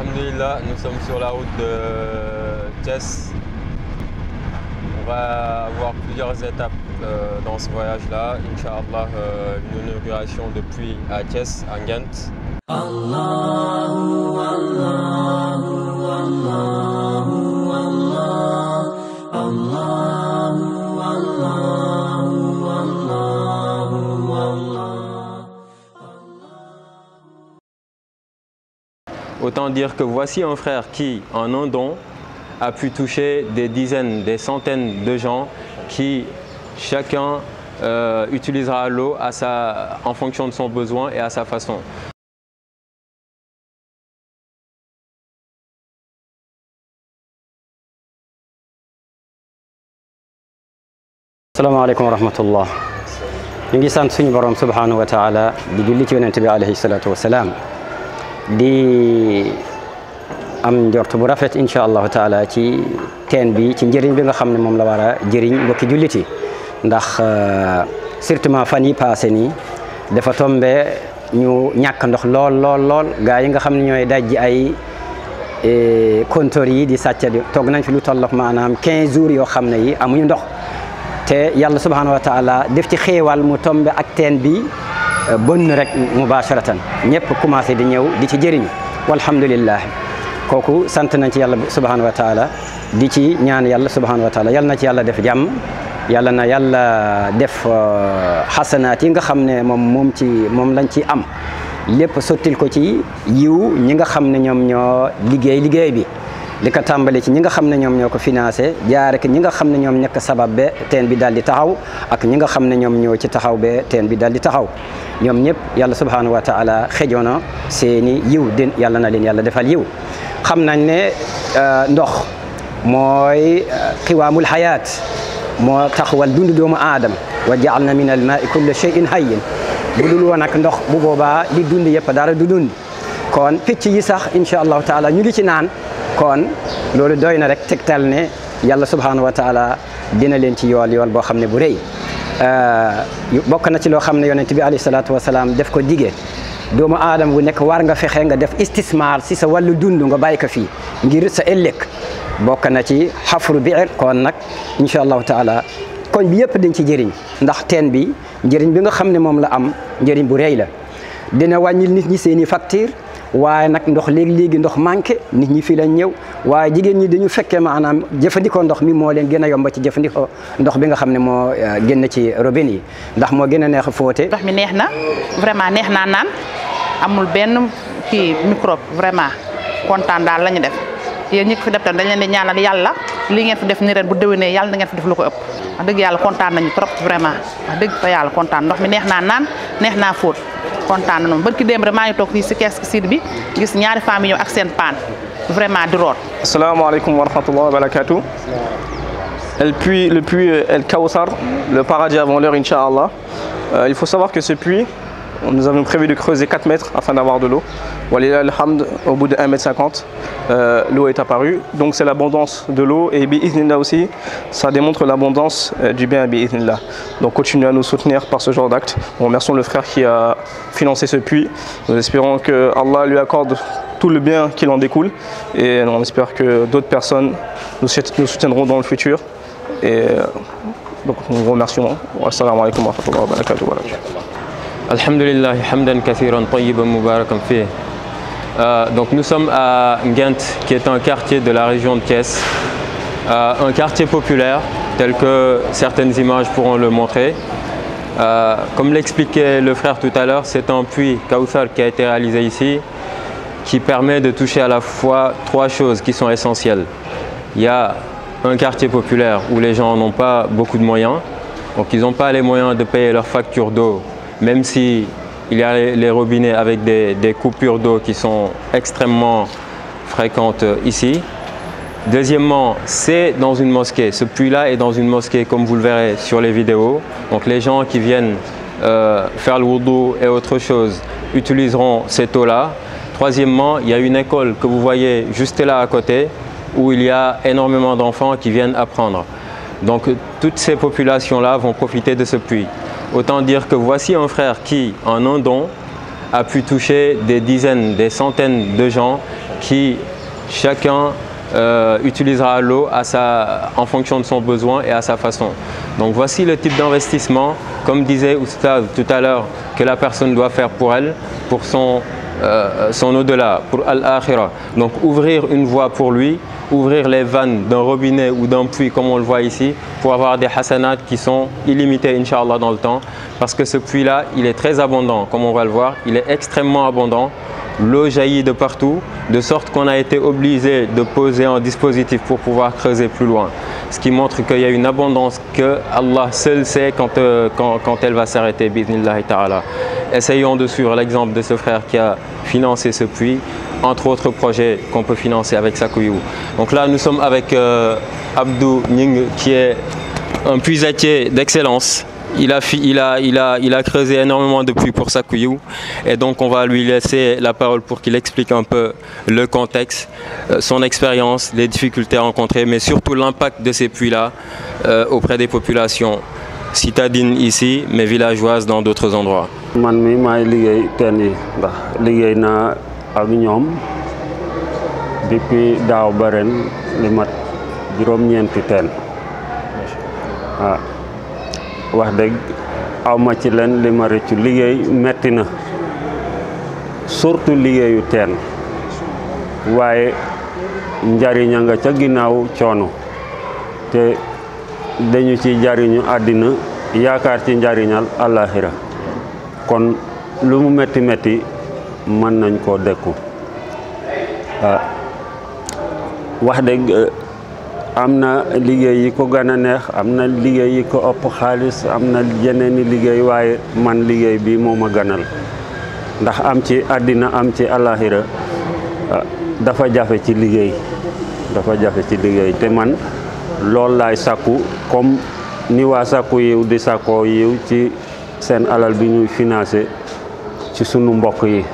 Alhamdulillah, nous sommes sur la route de Thiès. On va avoir plusieurs étapes dans ce voyage-là. Inch'Allah, une inauguration de puits à Thiès, à Ghent. Allahu, Allahu, Allahu, Allah, Allahu, Allahu, Allahu, Allah. Autant dire que voici un frère qui, en un don, a pu toucher des dizaines, des centaines de gens qui, chacun, utilisera l'eau en fonction de son besoin et à sa façon. Assalamu alaikum wa rahmatullah. Ñu ngi sant suñu borom subhanahu wa ta'ala di julli ci yonent bi alayhi salatu wa salam. Di am njort bu rafet incha allahu taala ci teen bi ci njëriñ bi nga xam ne moom la war a jëriñ mbokki julliti ndax surtout fan yi passé nii dafa tombe ñu ñàkk ndox lool gaa yi nga xam ne ñooy dajji ay compteur yi di sàcca di toog nañ fi lu tollook maanaam 15 jours yoo xam ne yi amuñu ndox te yàlla subhanahu wa taala def ci xéewal mu tombe ak teen bi bon rek mubasharatan ñëpp commencé di ñëw di ci jëriñu walhamdulillah kooku sant nañ ci yàlla subhanahu wa taala di ci ñaan yàlla subhanahu wa taala yal na ci yàlla def jàmm yàlla na yàlla def xasanaat yi nga xam ne moom lañ ci am lépp sottil ko ci yiw ñi nga xam ne ñoom ñoo liggéey bi li ko tàmbali ci ñi nga xam ne ñoom ñoo ko financé jaare ko ñi nga xam ne ñoom nekk sabab be teen bi daal di taxaw ak ñi nga xam ne ñoom ñoo ci taxaw be teen bi daal di taxaw ñoom ñëpp yàlla subhanahu wa taala xejoona seeni yiw den yàlla na leen yàlla defal yiw xam nañ ne ndox mooy qiwaamul hayaat moo taxawal dundu doomu aadama wa ja'alna min al-maa'i kulla shay'in hayyin bu dul woon ak ndox bu boobaa li dund yëpp dara du dund kon picc yi sax incha allahu taala ñu ngi ci naan kon loolu doy na rek tegtal ne yàlla subhanahu wa taala dina leen ci yool boo xam ne bu rëy bokk na ci loo xam ne yonent bi alayhi salaatu wasalaam def ko digee doomu aadama bu nekk war nga fexe nga def istismar si sa wàllu dund nga bàyyi ko fii ngir sa ëllëg bokk na ci xafru biir kon nag incha allahu taala koñ bi yëpp dañ ci jëriñ ndax teen bi njëriñ bi nga xam ne moom la am njëriñ bu rëy la dina wàññil nit ñi seeni facture waaye nag ndox léegi ndox manqué nit ñi fii lañ ñëw waaye jigéen ñi dañu fekkee maanaam jëfandikoo ndox mi moo leen gën a yomb ci jëfandikoo ndox bi nga xam ne moo génn ci robinet yi ndax moo gën a neex a fóote. ndox mi neex na vraiment neex naa naan amul benn kii microbe vraiment kontaan daal la ñu def yéen ñi ko fi def tam dañ leen di ñaanal yàlla li ngeen fi def ni ren bu déwénee yàlla na ngeen fi def lu ko ëpp wax dëgg yàlla kontaan nañu trop vraiment wax dëgg fa yàlla kontaan ndox mi neex naa naan neex naa fóot kontaan nañu barki démb rek maa ngi toog fii si kees siid bi gis ñaari famille ñëw ak seen paan vraiment di root. Asalaamaaleykum wa rahmatullahi wa barakatuh. Le puits El Kawthar, le paradis avant l'heure, Inch'Allah. Il faut savoir que ce puits, nous avons prévu de creuser 4 mètres afin d'avoir de l'eau. Walillah alhamd, au bout de 1,50 m, l'eau est apparue. Donc c'est l'abondance de l'eau et bi'idhnillah aussi, ça démontre l'abondance du bien bi'idhnillah. Donc continuez à nous soutenir par ce genre d'acte. Nous remercions le frère qui a financé ce puits. Nous espérons que Allah lui accorde tout le bien qui en découle et on espère que d'autres personnes nous soutiendront dans le futur. Et donc nous vous remercions. Assalamu alaikum wa rahmatullahi wa barakatuh. Alhamdulillah, hamdan kathiran tayyiban mubarakan fih. Donc nous sommes à Ghent, qui est un quartier de la région de Thiès, un quartier populaire tel que certaines images pourront le montrer. Comme l'expliquait le frère tout à l'heure, c'est un puits Kawthar qui a été réalisé ici, qui permet de toucher à la fois 3 choses qui sont essentielles. Il y a un quartier populaire où les gens n'ont pas beaucoup de moyens, donc ils n'ont pas les moyens de payer leur facture d'eau, même si il y a les robinets avec des coupures d'eau qui sont extrêmement fréquentes ici. Deuxièmement, c'est dans une mosquée. Ce puits-là est dans une mosquée, comme vous le verrez sur les vidéos. Donc les gens qui viennent faire le wudu et autre chose utiliseront cette eau-là. Troisièmement, il y a une école que vous voyez juste là à côté, où il y a énormément d'enfants qui viennent apprendre. Donc toutes ces populations-là vont profiter de ce puits. Autant dire que voici un frère qui, en un don, a pu toucher des dizaines, des centaines de gens qui chacun utilisera l'eau en fonction de son besoin et à sa façon. Donc voici le type d'investissement, comme disait Oustaz tout à l'heure, que la personne doit faire pour elle, pour son au-delà, pour Al-Akhirah. Donc ouvrir une voie pour lui, ouvrir les vannes d'un robinet ou d'un puits comme on le voit ici, pour avoir des hasanats qui sont illimités, Inch'Allah, dans le temps. Parce que ce puits-là, il est très abondant, comme on va le voir, il est extrêmement abondant. L'eau jaillit de partout, de sorte qu'on a été obligé de poser un dispositif pour pouvoir creuser plus loin. Ce qui montre qu'il y a une abondance que Allah seul sait quand elle va s'arrêter, bi'idhnillahi ta'ala. Essayons de suivre l'exemple de ce frère qui a financé ce puits, entre autres projets qu'on peut financer avec Sakuyou. Donc là, nous sommes avec Abdou Ning, qui est un puisatier d'excellence. Il a creusé énormément de puits pour Sakuyou, et donc on va lui laisser la parole pour qu'il explique un peu le contexte, son expérience, les difficultés rencontrées, mais surtout l'impact de ces puits-là auprès des populations citadines ici, mais villageoises dans d'autres endroits. Man mi maay liggéey teen yi ndax liggéey naa ak ñoom depuis daaw ba ren li mat juróom-ñeenti teen waaw wax dëgg aw ma ci leen li ma rëccu liggéey metti na surtout liggéeyu teen waaye njariñ a nga ca ginnaaw coono te dañu ci jariñu àddina yaakaar ci njariñal àllaaxira kon lu mu metti metti mën nañ koo dekku wax dëgg am na liggéey yi ko gën a neex am na liggéey yi ko ëpp xaalis am na yeneeni liggéey waaye man liggéey bi moo ma gënal ndax am ci àddina am ci àllaaxira dafa jafe ci liggéey te man loolu laay sàkku comme ni waa sàkku yiw di sàkkoo yiw ci seen alal bi ñuy financé ci sunu mbokk yi.